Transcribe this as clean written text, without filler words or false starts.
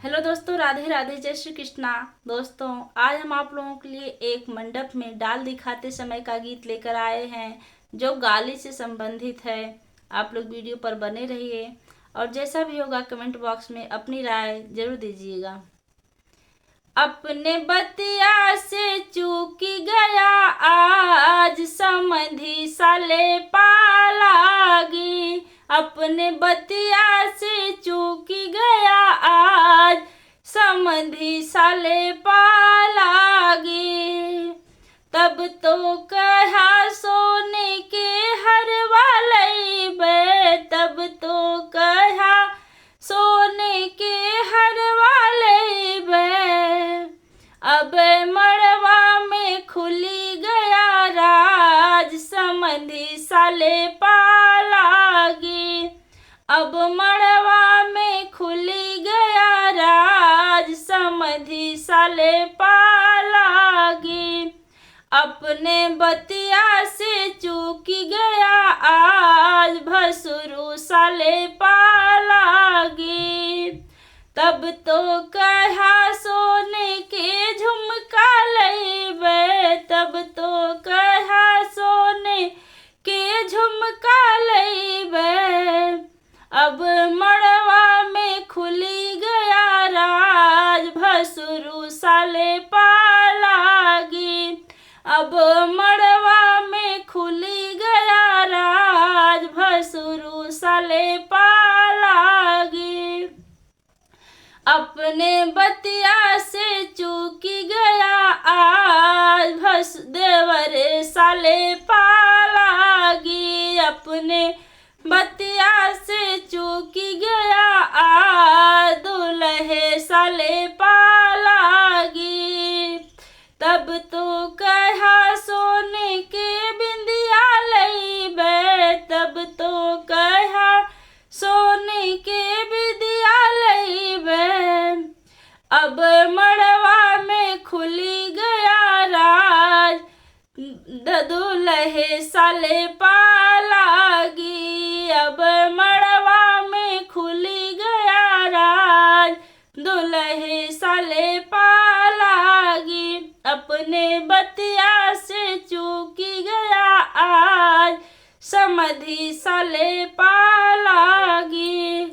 Hello दोस्तों, राधे राधे, जय श्री कृष्णा। दोस्तों, आज हम आप लोगों के लिए एक मंडप में डाल दिखाते समय का गीत लेकर आए हैं जो गाली से संबंधित है। आप लोग वीडियो पर बने रहिए और जैसा भी होगा कमेंट बॉक्स में अपनी राय जरूर दीजिएगा। अपने बतिया से चूक गया आज समधी साले पालागी। अपने बतिया से चूक गया आज समधी साले पालागी। तब तो कहा सोने के हर वाले बे, तब तो कहा सोने के हर वाले बे। अब मड़वा में खुली गया राज समधी साले पालागी। अब मड़वा में खुली गया राज समधी साले पालागी। अपने बतिया से चूक गया आज भसुरु साले पालागी। तब तो कहा सोने के झुमका लईबे, तब तो कहा सोने के झुमका लईबे। अब मड़वा में खुली गया राज भसुरु साले पालागी। अब मड़वा में खुली गया राज भसुरु साले पालागी। अपने बतिया से चूक गया आज देवर साले पालागी। अपने बतिया से चूक गया आज दुल्हे साले पालागी। तब तो कहा सोने के बिंदिया लईबे, तब तो कहा सोने के बिंदिया लईबे। अब मड़वा में खुली गया राज दुल्हे साले पालागी। अब मड़वा में खुली गया राज दुल्हे साले पालागी। अपने बतिया से चूक गया आज समधी साले पालागी।